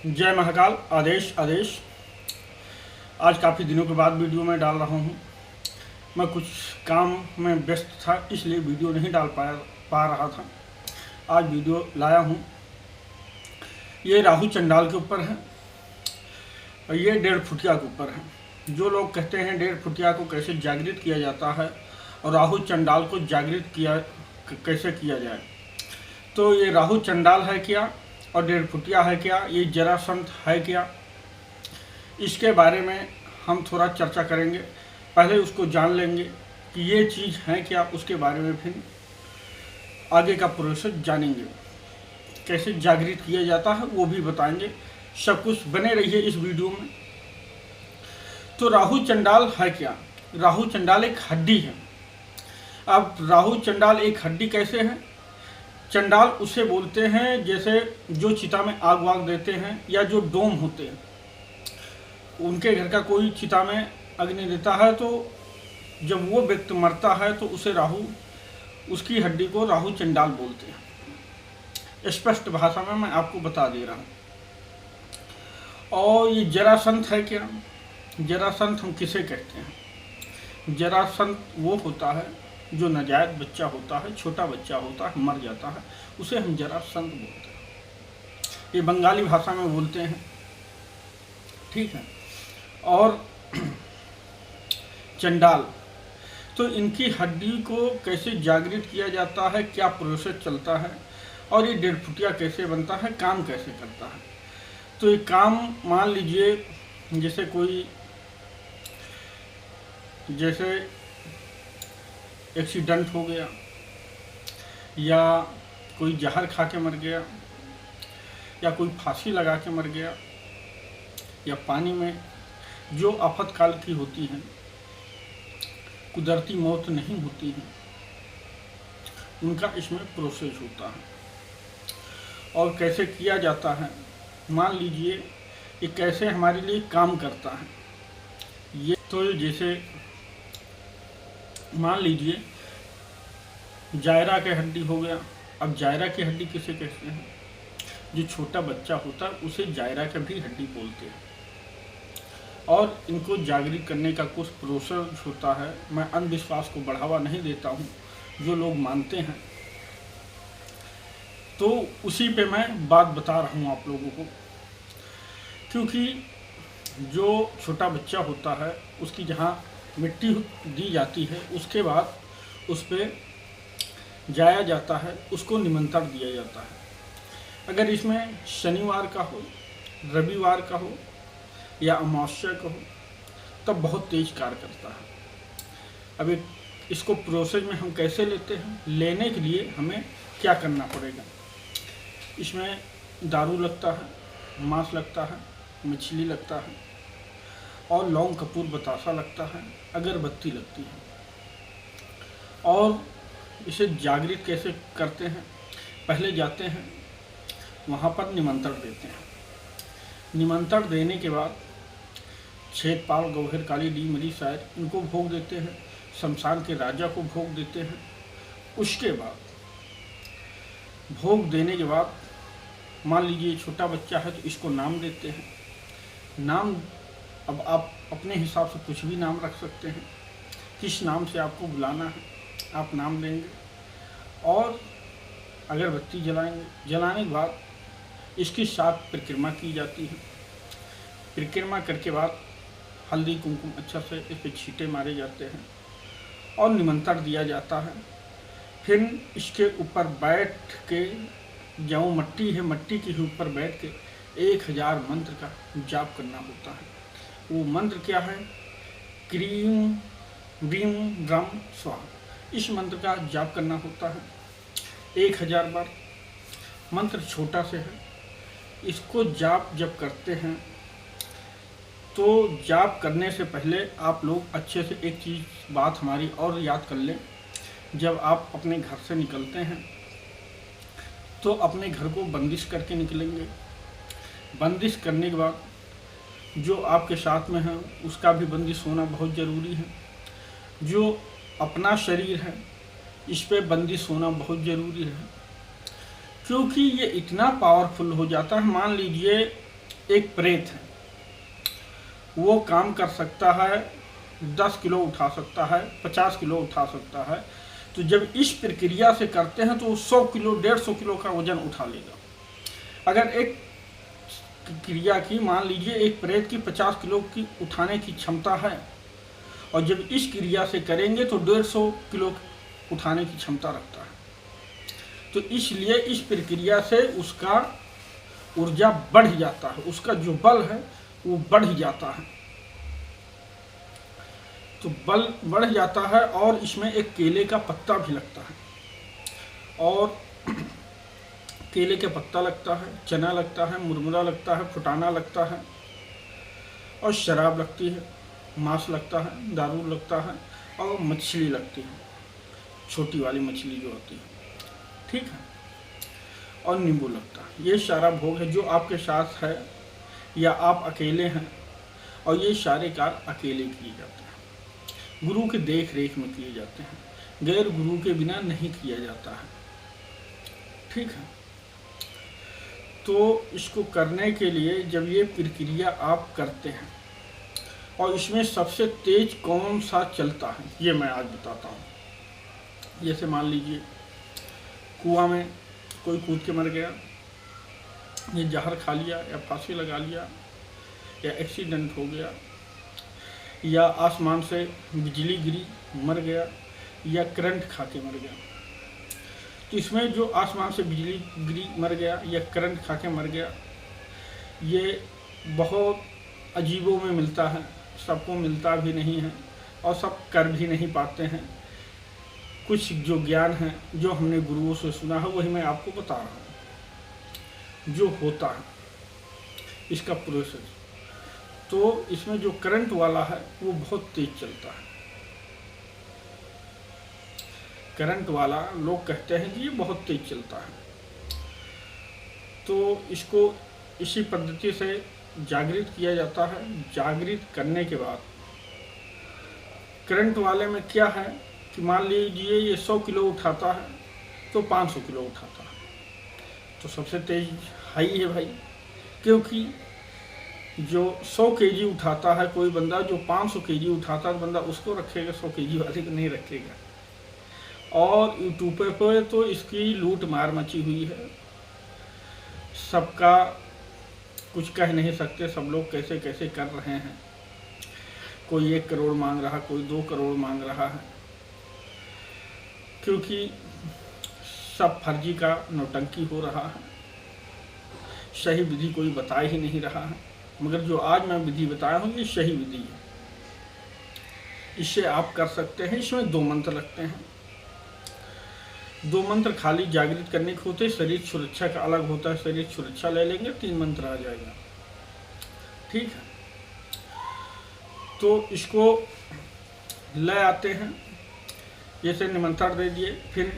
जय महाकाल। आदेश आदेश। आज काफ़ी दिनों के बाद वीडियो में डाल रहा हूँ। मैं कुछ काम में व्यस्त था, इसलिए वीडियो नहीं डाल पा रहा था। आज वीडियो लाया हूँ। ये राहु चंडाल के ऊपर है और ये 1.5 फुटिया के ऊपर है। जो लोग कहते हैं 1.5 फुटिया को कैसे जागृत किया जाता है और राहु चंडाल को जागृत कैसे किया जाए, तो ये राहु चंडाल है क्या और 1.5 फुटिया है क्या, ये जरासंध है क्या, इसके बारे में हम थोड़ा चर्चा करेंगे। पहले उसको जान लेंगे कि ये चीज़ है क्या, उसके बारे में फिर आगे का प्रोसेस जानेंगे। कैसे जागृत किया जाता है वो भी बताएंगे। सब कुछ बने रहिए इस वीडियो में। तो राहु चंडाल है क्या? राहु चंडाल एक हड्डी है। अब राहु चंडाल एक हड्डी कैसे है? चंडाल उसे बोलते हैं जैसे जो चिता में आग वाग देते हैं या जो डोम होते हैं, उनके घर का कोई चिता में अग्नि देता है, तो जब वो व्यक्ति मरता है तो उसे राहु, उसकी हड्डी को राहु चंडाल बोलते हैं। स्पष्ट भाषा में मैं आपको बता दे रहा हूँ। और ये जरासंध है क्या? जरासंध हम किसे कहते हैं? जरासंध वो होता है जो नाजायज बच्चा होता है, छोटा बच्चा होता है, मर जाता है, उसे हम जरासंध बोलते हैं। ये बंगाली भाषा में बोलते हैं, ठीक है। और चंडाल, तो इनकी हड्डी को कैसे जागृत किया जाता है, क्या प्रोसेस चलता है, और ये 1.5 फुटिया कैसे बनता है, काम कैसे करता है। तो ये काम मान लीजिए जैसे एक्सीडेंट हो गया, या कोई जहर खा के मर गया, या कोई फांसी लगा के मर गया, या पानी में जो आफतकाल की होती हैं, कुदरती मौत नहीं होती है, उनका इसमें प्रोसेस होता है। और कैसे किया जाता है, मान लीजिए ये कैसे हमारे लिए काम करता है। ये तो जैसे मान लीजिए जायरा की हड्डी हो गया। अब जायरा की हड्डी किसे कहते हैं? जो छोटा बच्चा होता है उसे जायरा की भी हड्डी बोलते हैं। और इनको जागृत करने का कुछ प्रोसेस होता है। मैं अंधविश्वास को बढ़ावा नहीं देता हूँ, जो लोग मानते हैं तो उसी पे मैं बात बता रहा हूँ आप लोगों को। क्योंकि जो छोटा बच्चा होता है उसकी जहाँ मिट्टी दी जाती है, उसके बाद उस पर जाया जाता है, उसको निमंत्रण दिया जाता है। अगर इसमें शनिवार का हो, रविवार का हो या अमावस्या का हो, तब बहुत तेज कार्य करता है। अब इसको प्रोसेस में हम कैसे लेते हैं, लेने के लिए हमें क्या करना पड़ेगा। इसमें दारू लगता है, मांस लगता है, मछली लगता है, और लौंग कपूर बतासा लगता है, अगरबत्ती लगती है। और इसे जागृत कैसे करते हैं? पहले जाते हैं वहाँ पर, निमंत्रण देते हैं। निमंत्रण देने के बाद छेद पाल गौहर काली डी मरी शायर इनको भोग देते हैं, शमशान के राजा को भोग देते हैं। उसके बाद भोग देने के बाद मान लीजिए छोटा बच्चा है तो इसको नाम देते हैं। नाम अब आप अपने हिसाब से कुछ भी नाम रख सकते हैं। किस नाम से आपको बुलाना है आप नाम देंगे। और अगरबत्ती जलाएंगे। जलाने के बाद इसकी 7 परिक्रमा की जाती है। परिक्रमा करके बाद हल्दी कुमकुम अच्छा से इस पर छींटे मारे जाते हैं और निमंत्रण दिया जाता है। फिर इसके ऊपर बैठ के, जो मट्टी है, मट्टी के ऊपर बैठ के 1000 मंत्र का जाप करना होता है। वो मंत्र क्या है? क्रीम ब्रीम रम स्वाहा। इस मंत्र का जाप करना होता है 1000 बार। मंत्र छोटा से है। इसको जाप जब करते हैं तो जाप करने से पहले आप लोग अच्छे से एक चीज़ बात हमारी और याद कर लें। जब आप अपने घर से निकलते हैं तो अपने घर को बंदिश करके निकलेंगे। बंदिश करने के बाद जो आपके साथ में है उसका भी बंदिश होना बहुत ज़रूरी है। जो अपना शरीर है इस पे बंदिश होना बहुत ज़रूरी है, क्योंकि ये इतना पावरफुल हो जाता है। मान लीजिए एक प्रेत है, वो काम कर सकता है, 10 किलो उठा सकता है, 50 किलो उठा सकता है। तो जब इस प्रक्रिया से करते हैं तो वो 100 किलो 150 किलो का वजन उठा लेगा। अगर एक क्रिया की मान लीजिए एक प्रेत की 50 किलो की उठाने की क्षमता है और जब इस क्रिया से करेंगे तो 150 किलो उठाने की क्षमता रखता है। तो इसलिए इस प्रक्रिया से उसका ऊर्जा बढ़ जाता है, उसका जो बल है वो बढ़ जाता है। तो बल बढ़ जाता है और इसमें एक केले का पत्ता भी लगता है और केले के पत्ता लगता है, चना लगता है, मुरमुरा लगता है, फुटाना लगता है और शराब लगती है, मांस लगता है, दारू लगता है और मछली लगती है, छोटी वाली मछली जो होती है, ठीक है, और नींबू लगता है। ये सारा भोग है जो आपके साथ है या आप अकेले हैं और ये सारे कार्य अकेले किए जाते हैं, गुरु के देख रेख में किए जाते हैं, गैर गुरु के बिना नहीं किया जाता है, ठीक है। तो इसको करने के लिए जब ये प्रक्रिया आप करते हैं और इसमें सबसे तेज कौन सा चलता है ये मैं आज बताता हूँ। जैसे मान लीजिए कुआं में कोई कूद के मर गया, ये जहर खा लिया या फांसी लगा लिया या एक्सीडेंट हो गया या आसमान से बिजली गिरी मर गया या करंट खा के मर गया। तो इसमें जो आसमान से बिजली गिरी मर गया या करंट खा के मर गया, ये बहुत अजीबों में मिलता है, सबको मिलता भी नहीं है और सब कर भी नहीं पाते हैं। कुछ जो ज्ञान है जो हमने गुरुओं से सुना है वही मैं आपको बता रहा हूँ जो होता है इसका प्रोसेस। तो इसमें जो करंट वाला है वो बहुत तेज चलता है। करंट वाला लोग कहते हैं कि ये बहुत तेज चलता है। तो इसको इसी पद्धति से जागृत किया जाता है। जागृत करने के बाद करंट वाले में क्या है कि मान लीजिए ये 100 किलो उठाता है तो 500 किलो उठाता है, तो सबसे तेज हाई है भाई, क्योंकि जो 100 केजी उठाता है कोई बंदा, जो 500 केजी उठाता है बंदा उसको रखेगा, 100 केजी वाले को नहीं रखेगा। और यूट्यूब पे तो इसकी लूट मार मची हुई है, सबका कुछ कह नहीं सकते, सब लोग कैसे कैसे कर रहे हैं। कोई 1 करोड़ मांग रहा, कोई 2 करोड़ मांग रहा है, क्योंकि सब फर्जी का नौटंकी हो रहा है। सही विधि कोई बता ही नहीं रहा है, मगर जो आज मैं विधि बताया हूँ ये सही विधि है। इससे आप कर सकते हैं। इसमें 2 मंत्र लगते हैं। 2 मंत्र खाली जागृत करने के होते, शरीर सुरक्षा का अलग होता है, शरीर सुरक्षा ले लेंगे 3 मंत्र आ जाएगा, ठीक है। तो इसको ले आते हैं, जैसे निमंत्रण दे दिए, फिर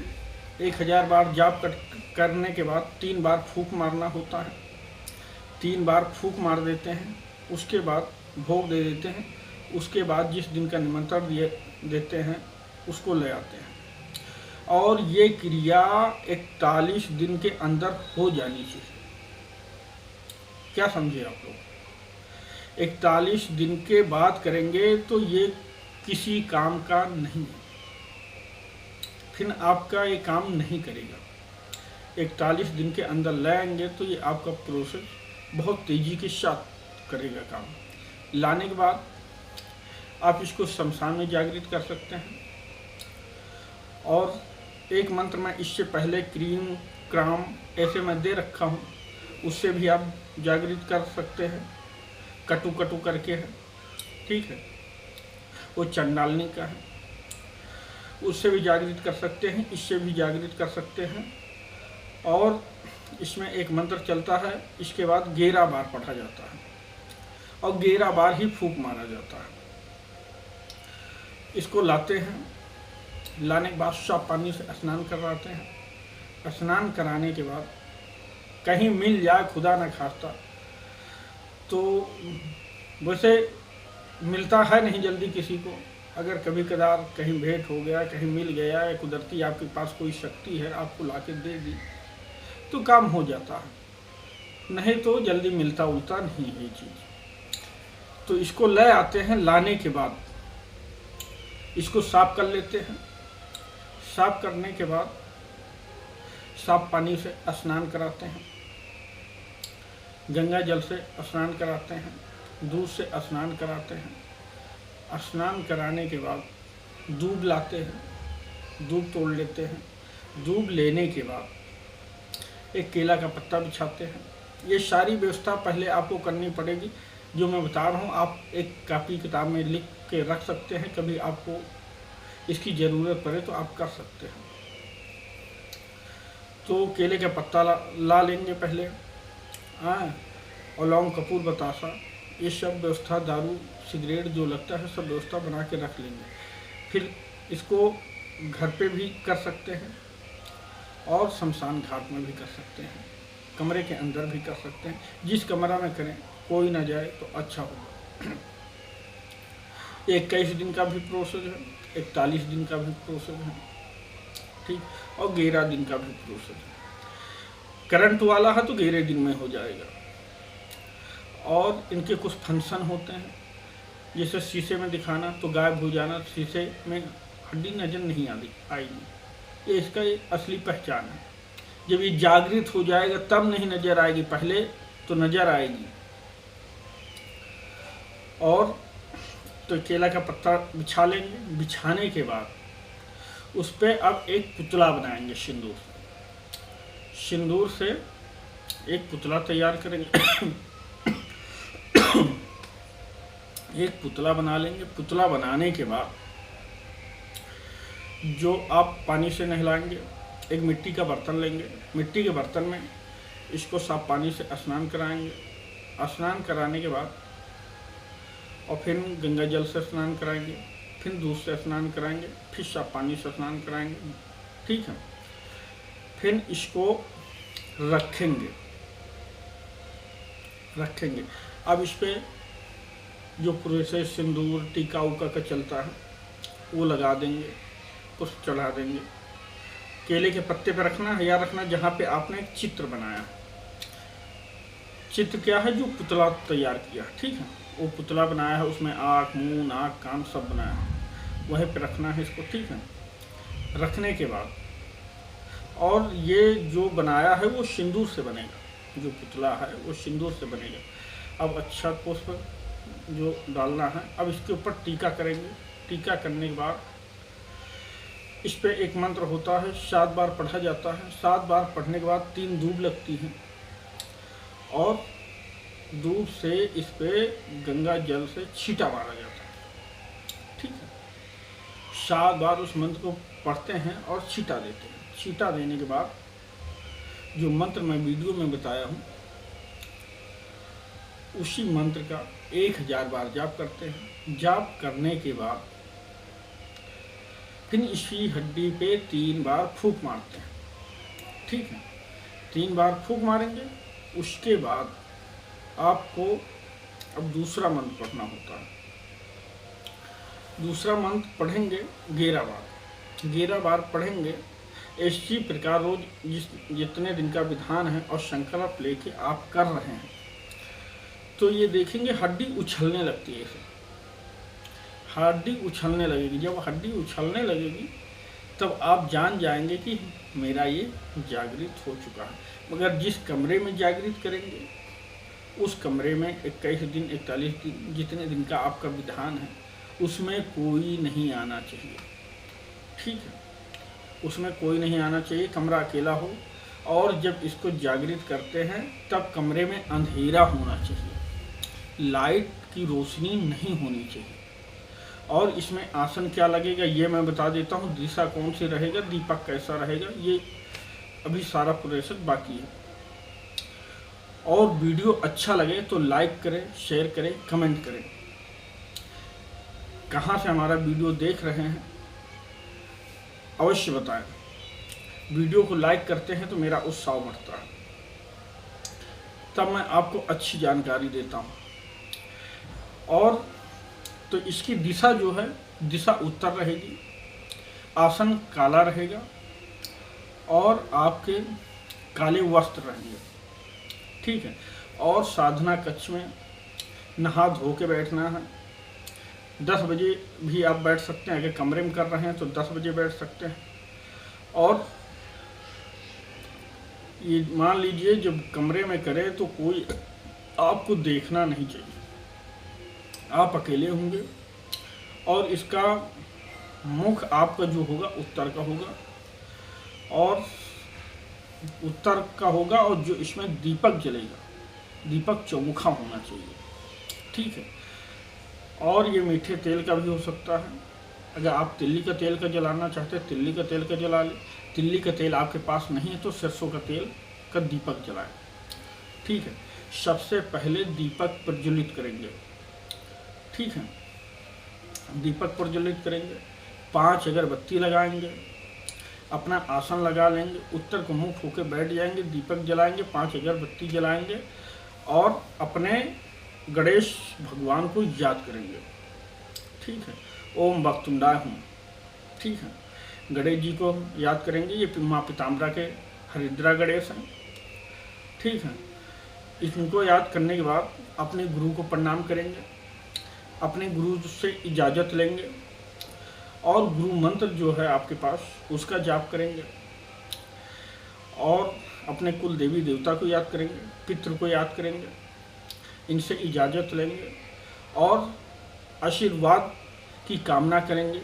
1000 बार जाप करने के बाद 3 बार फूंक मारना होता है। 3 बार फूंक मार देते हैं, उसके बाद भोग दे देते हैं। उसके बाद जिस दिन का निमंत्रण देते हैं उसको ले आते हैं और ये क्रिया 41 दिन के अंदर हो जानी चाहिए। क्या समझे आप लोग? 41 दिन के बाद करेंगे तो ये किसी काम का नहीं है, फिर आपका ये काम नहीं करेगा। 41 दिन के अंदर लाएंगे तो ये आपका प्रोसेस बहुत तेज़ी के साथ करेगा काम। लाने के बाद आप इसको शमशान में जागृत कर सकते हैं। और एक मंत्र में इससे पहले क्रीम क्राम ऐसे मैं दे रखा हूँ, उससे भी आप जागृत कर सकते हैं, कटु कटु करके है, ठीक है। वो चंडालनी का है, उससे भी जागृत कर सकते हैं, इससे भी जागृत कर सकते हैं। और इसमें एक मंत्र चलता है, इसके बाद 11 बार पढ़ा जाता है और 11 बार ही फूंक मारा जाता है। इसको लाते हैं, लाने के बाद साफ पानी से स्नान करवाते हैं। स्नान कराने के बाद कहीं मिल जाए, खुदा न खास्ता, तो वैसे मिलता है नहीं जल्दी किसी को, अगर कभी कदार कहीं भेंट हो गया, कहीं मिल गया, या कुदरती आपके पास कोई शक्ति है आपको लाके दे दी तो काम हो जाता है। नहीं तो जल्दी मिलता उलता नहीं है चीज़। तो इसको ले आते हैं, लाने के बाद इसको साफ कर लेते हैं। साफ करने के बाद साफ पानी से स्नान कराते हैं, गंगा जल से स्नान कराते हैं, दूध से स्नान कराते हैं। स्नान कराने के बाद दूध लाते हैं, दूध तोड़ लेते हैं। दूध लेने के बाद एक केला का पत्ता बिछाते हैं। ये सारी व्यवस्था पहले आपको करनी पड़ेगी, जो मैं बता रहा हूँ आप एक कॉपी किताब में लिख के रख सकते हैं, कभी आपको इसकी ज़रूरत पड़े तो आप कर सकते हैं। तो केले का पत्ता ला लेंगे पहले, और लौंग, कपूर, बतासा, ये सब व्यवस्था, दारू सिगरेट जो लगता है सब व्यवस्था बना के रख लेंगे। फिर इसको घर पे भी कर सकते हैं और शमशान घाट में भी कर सकते हैं, कमरे के अंदर भी कर सकते हैं। जिस कमरा में करें कोई ना जाए तो अच्छा होगा। 21 दिन का भी प्रोसेस है, 41 दिन का भी प्रोसेस है, ठीक, और 11 दिन का भी प्रोसेस है। करंट वाला है तो 11 दिन में हो जाएगा। और इनके कुछ फंक्शन होते हैं, जैसे शीशे में दिखाना तो गायब हो जाना, शीशे में हड्डी नजर नहीं आएगी, ये इसका असली पहचान है। जब ये जागृत हो जाएगा तब नहीं नजर आएगी, पहले तो नजर आएगी। और तो केला का पत्ता बिछा लेंगे। बिछाने के बाद उस पर अब एक पुतला बनाएंगे सिंदूर से। सिंदूर से एक पुतला तैयार करेंगे। एक पुतला बना लेंगे। पुतला बनाने के बाद जो आप पानी से नहलाएंगे, एक मिट्टी का बर्तन लेंगे। मिट्टी के बर्तन में इसको साफ पानी से स्नान कराएंगे। स्नान कराने के बाद और फिर गंगा जल से स्नान कराएंगे, फिर दूध से स्नान कराएंगे, फिर साफ पानी से स्नान कराएंगे, ठीक है। फिर इसको रखेंगे। अब इस पर जो प्रोसेस सिंदूर टीका उका का चलता है वो लगा देंगे, पुष्प चढ़ा देंगे। केले के पत्ते पर रखना है या रखना जहाँ पे आपने एक चित्र बनाया है। चित्र क्या है? जो पुतला तैयार किया, ठीक है, वो पुतला बनाया है, उसमें आँख, मुंह, नाक, कान सब बनाया है, वहीं पे रखना है इसको, ठीक है। रखने के बाद और ये जो बनाया है वो सिंदूर से बनेगा, जो पुतला है वो सिंदूर से बनेगा। अब अच्छा पुष्प जो डालना है, अब इसके ऊपर टीका करेंगे। टीका करने के बाद इस पर एक मंत्र होता है, 7 बार पढ़ा जाता है। 7 बार पढ़ने के बाद 3 धूप लगती हैं और धूप से इस पे गंगा जल से छींटा मारा जाता है, ठीक है। 7 बार उस मंत्र को पढ़ते हैं और छींटा देते हैं। छींटा देने के बाद जो मंत्र मैं वीडियो में बताया हूँ उसी मंत्र का 1000 बार जाप करते हैं। जाप करने के बाद फिर इसी हड्डी पे 3 बार फूंक मारते हैं, ठीक है। 3 बार फूंक मारेंगे। उसके बाद आपको अब दूसरा मंत्र पढ़ना होता है। दूसरा मंत्र पढ़ेंगे 11 बार। 11 बार पढ़ेंगे। इसी प्रकार रोज जितने दिन का विधान है और संकल्प लेके आप कर रहे हैं तो ये देखेंगे हड्डी उछलने लगती है। इसे हड्डी उछलने लगेगी। जब हड्डी उछलने लगेगी तब आप जान जाएंगे कि मेरा ये जागृत हो चुका है। मगर जिस कमरे में जागृत करेंगे उस कमरे में 21 दिन 41 दिन जितने दिन का आपका विधान है उसमें कोई नहीं आना चाहिए, ठीक है। उसमें कोई नहीं आना चाहिए, कमरा अकेला हो। और जब इसको जागृत करते हैं तब कमरे में अंधेरा होना चाहिए, लाइट की रोशनी नहीं होनी चाहिए। और इसमें आसन क्या लगेगा ये मैं बता देता हूँ। दिशा कौन सी रहेगा, दीपक कैसा रहेगा, ये अभी सारा प्रोसेस बाकी है। और वीडियो अच्छा लगे तो लाइक करें, शेयर करें, कमेंट करें। कहाँ से हमारा वीडियो देख रहे हैं अवश्य बताएं। वीडियो को लाइक करते हैं तो मेरा उत्साह बढ़ता है, तब मैं आपको अच्छी जानकारी देता हूँ। और तो इसकी दिशा जो है, दिशा उत्तर रहेगी, आसन काला रहेगा और आपके काले वस्त्र रहेंगे, ठीक है। और साधना कक्ष में नहा धो के बैठना है। 10 बजे भी आप बैठ सकते हैं, अगर कमरे में कर रहे हैं तो 10 बजे बैठ सकते हैं। और ये मान लीजिए जब कमरे में करें तो कोई आपको देखना नहीं चाहिए, आप अकेले होंगे और इसका मुख आपका जो होगा उत्तर का होगा और उत्तर का होगा, और जो इसमें दीपक जलेगा, दीपक चौमुखा होना चाहिए, ठीक है। और ये मीठे तेल का भी हो सकता है। अगर आप तिल्ली का तेल का जलाना चाहते हैं, तिल्ली का तेल का जला लें। तिल्ली का तेल आपके पास नहीं है तो सरसों का तेल का दीपक जलाएं, ठीक है। सबसे पहले दीपक प्रज्वलित करेंगे, ठीक है। दीपक प्रज्वलित करेंगे, 5 अगरबत्ती लगाएंगे, अपना आसन लगा लेंगे, उत्तर को मुख होकर बैठ जाएंगे, दीपक जलाएंगे, 5 अगरबत्ती जलाएंगे और अपने गणेश भगवान को याद करेंगे, ठीक है। ओम वक्तुंडाय हूँ, ठीक है। गणेश जी को याद करेंगे, ये माँ पीताम्बरा के हरिद्रा गणेश हैं, ठीक है। इनको याद करने के बाद अपने गुरु को प्रणाम करेंगे, अपने गुरु से इजाज़त लेंगे और गुरु मंत्र जो है आपके पास उसका जाप करेंगे और अपने कुल देवी देवता को याद करेंगे, पितृ को याद करेंगे, इनसे इजाज़त लेंगे और आशीर्वाद की कामना करेंगे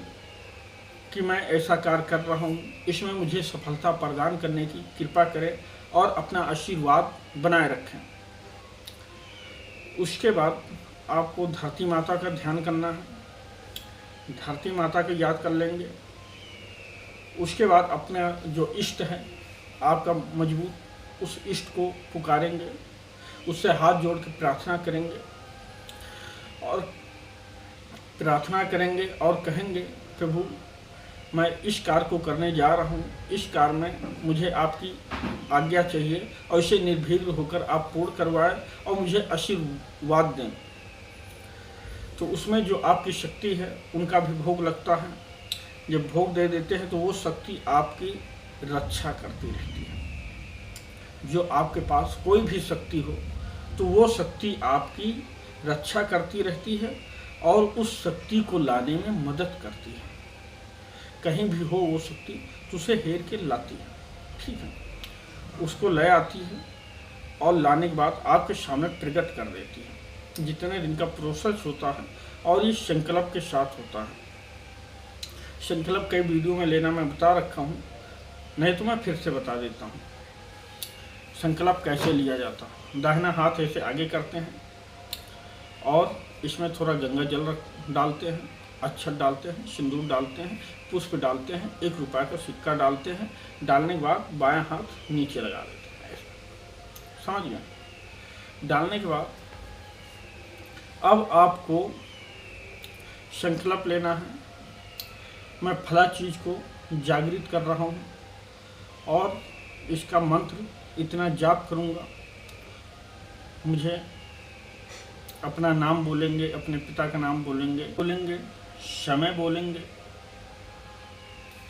कि मैं ऐसा कार्य कर रहा हूँ, इसमें मुझे सफलता प्रदान करने की कृपा करें और अपना आशीर्वाद बनाए रखें। उसके बाद आपको धरती माता का ध्यान करना है, धरती माता को याद कर लेंगे। उसके बाद अपना जो इष्ट है आपका मजबूत, उस इष्ट को पुकारेंगे, उससे हाथ जोड़ के प्रार्थना करेंगे और कहेंगे प्रभु मैं इस कार्य को करने जा रहा हूँ, इस कार्य में मुझे आपकी आज्ञा चाहिए और इसे निर्भीक होकर आप पूर्ण करवाएं और मुझे आशीर्वाद दें। तो उसमें जो आपकी शक्ति है उनका भी भोग लगता है। जब भोग दे देते हैं तो वो शक्ति आपकी रक्षा करती रहती है। जो आपके पास कोई भी शक्ति हो तो वो शक्ति आपकी रक्षा करती रहती है और उस शक्ति को लाने में मदद करती है। कहीं भी हो वो शक्ति तो उसे हेर के लाती है, ठीक है। उसको ले आती है और लाने के बाद आपके सामने प्रकट कर देती है। जितने दिन का प्रोसेस होता है और ये संकल्प के साथ होता है। संकल्प कई वीडियो में लेना मैं बता रखा हूँ, नहीं तो मैं फिर से बता देता हूँ संकल्प कैसे लिया जाता है। दाहिना हाथ ऐसे आगे करते हैं और इसमें थोड़ा गंगा जल डालते हैं, अक्षत डालते हैं, सिंदूर डालते हैं, पुष्प डालते हैं, 1 रुपये का सिक्का डालते हैं। डालने के बाद बायां हाथ नीचे लगा देते हैं, समझ गए। डालने के बाद अब आपको संकल्प लेना है, मैं फला चीज़ को जागृत कर रहा हूँ और इसका मंत्र इतना जाप करूँगा। मुझे अपना नाम बोलेंगे, अपने पिता का नाम बोलेंगे, समय बोलेंगे,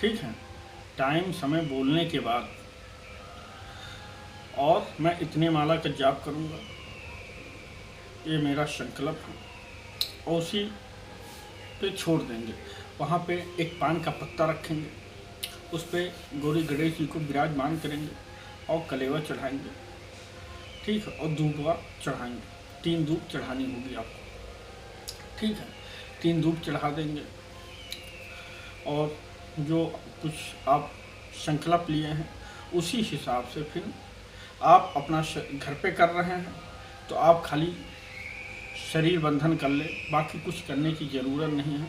ठीक है। टाइम समय बोलने के बाद और मैं इतने माला का जाप करूँगा, ये मेरा संकल्प है। और उसी पे छोड़ देंगे। वहाँ पे एक पान का पत्ता रखेंगे, उस पर गौरी गणेश जी को विराजमान करेंगे और कलेवा चढ़ाएंगे, ठीक है। और धूपवा चढ़ाएंगे, 3 धूप चढ़ानी होगी आपको, ठीक है। 3 धूप चढ़ा देंगे और जो कुछ आप संकल्प लिए हैं उसी हिसाब से फिर आप अपना घर पे कर रहे हैं तो आप खाली शरीर बंधन कर ले, बाकी कुछ करने की ज़रूरत नहीं है।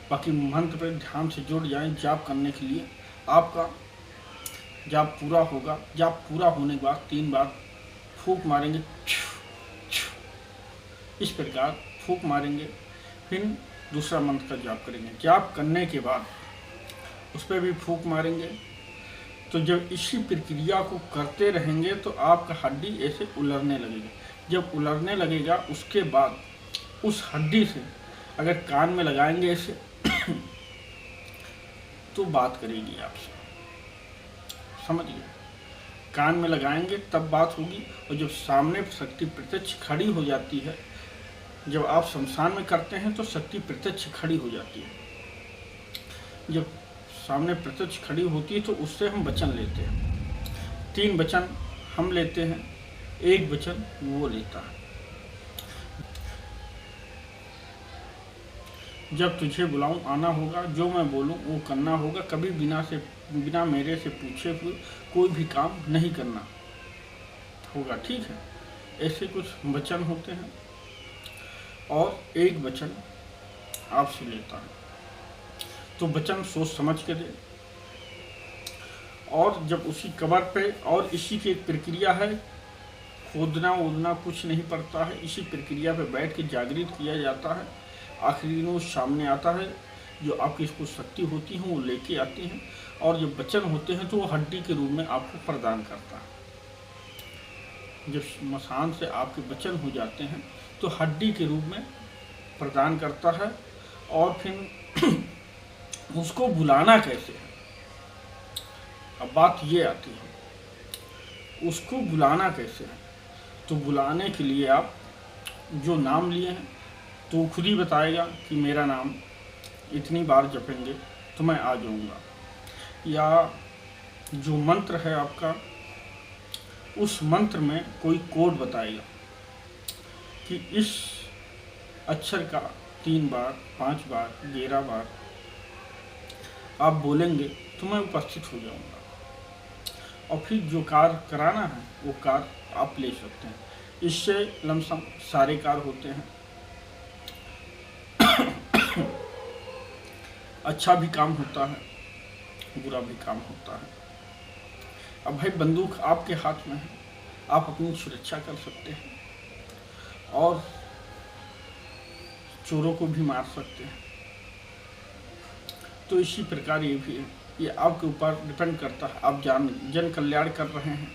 बाकी मंत्र पे ध्यान से जुड़ जाएं जाप करने के लिए। आपका जाप पूरा होगा। जाप पूरा होने के बाद 3 बार फूंक मारेंगे, इस प्रकार फूंक मारेंगे। फिर दूसरा मंत्र का जाप करेंगे। जाप करने के बाद उस पर भी फूंक मारेंगे। तो जब इसी प्रक्रिया को करते रहेंगे तो आपका हड्डी ऐसे उलरने लगेगा। जब उलरने लगेगा उसके बाद उस हड्डी से अगर कान में लगाएंगे ऐसे तो बात करेगी आपसे, समझिए। कान में लगाएंगे तब बात होगी। और जब सामने शक्ति प्रत्यक्ष खड़ी हो जाती है, जब आप शमशान में करते हैं तो शक्ति प्रत्यक्ष खड़ी हो जाती है। जब सामने प्रत्यक्ष खड़ी होती है तो उससे हम वचन लेते हैं। 3 वचन हम लेते हैं, 1 वचन वो लेता है। जब तुझे बुलाऊं आना होगा, जो मैं बोलूं वो करना होगा, कभी बिना मेरे से पूछे हुए कोई भी काम नहीं करना होगा, ठीक है। ऐसे कुछ वचन होते हैं और 1 वचन आपसे लेता है। तो वचन सोच समझ के दे। और जब उसी कबर पे, और इसी की एक प्रक्रिया है, खोदना वोदना कुछ नहीं पड़ता है, इसी प्रक्रिया पे बैठ के जागृत किया जाता है। आखिरी में सामने आता है, जो आपकी इसको शक्ति होती है वो लेके आती हैं। और जब वचन होते हैं तो वो हड्डी के रूप में आपको प्रदान करता है। जब स्मशान से आपके वचन हो जाते हैं तो हड्डी के रूप में प्रदान करता है। और फिर उसको बुलाना कैसे है, अब बात ये आती है, उसको बुलाना कैसे है। तो बुलाने के लिए आप जो नाम लिए हैं तो खुद ही बताएगा कि मेरा नाम इतनी बार जपेंगे तो मैं आ जाऊंगा। या जो मंत्र है आपका, उस मंत्र में कोई कोड बताएगा कि इस अक्षर का 3 बार 5 बार 11 बार आप बोलेंगे तो मैं उपस्थित हो जाऊंगा। और फिर जो कार्य कराना है वो कार्य आप ले सकते हैं। इससे लमसम सारे कार्य होते हैं। अच्छा भी काम होता है, बुरा भी काम होता है। अब भाई बंदूक आपके हाथ में है, आप अपनी सुरक्षा कर सकते हैं और चोरों को भी मार सकते हैं। तो इसी प्रकार ये भी है, ये आपके ऊपर डिपेंड करता है, आप जन कल्याण कर रहे हैं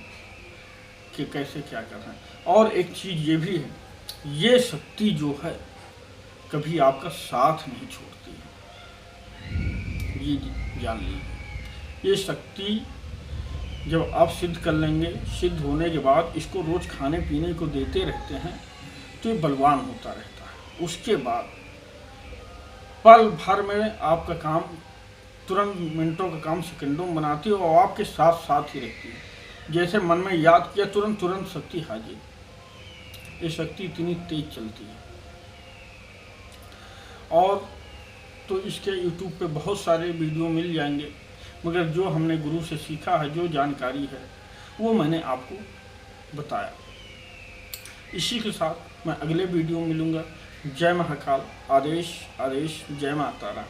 कि कैसे क्या कर रहे हैं। और एक चीज़ ये भी है, ये शक्ति जो है कभी आपका साथ नहीं छोड़ती है, ये जान लीजिए। ये शक्ति जब आप सिद्ध कर लेंगे, सिद्ध होने के बाद इसको रोज खाने पीने को देते रहते हैं तो ये बलवान होता रहता है। उसके बाद पल भर में आपका काम, तुरंत मिनटों का काम सेकंडों में बनाती है और आपके साथ साथ ही रहती है। जैसे मन में याद किया तुरंत शक्ति हाजिर। ये शक्ति इतनी तेज चलती है। और तो इसके YouTube पे बहुत सारे वीडियो मिल जाएंगे, मगर जो हमने गुरु से सीखा है, जो जानकारी है वो मैंने आपको बताया। इसी के साथ मैं अगले वीडियो में मिलूँगा। जय महाकाल। आदेश आदेश। जय माता रा।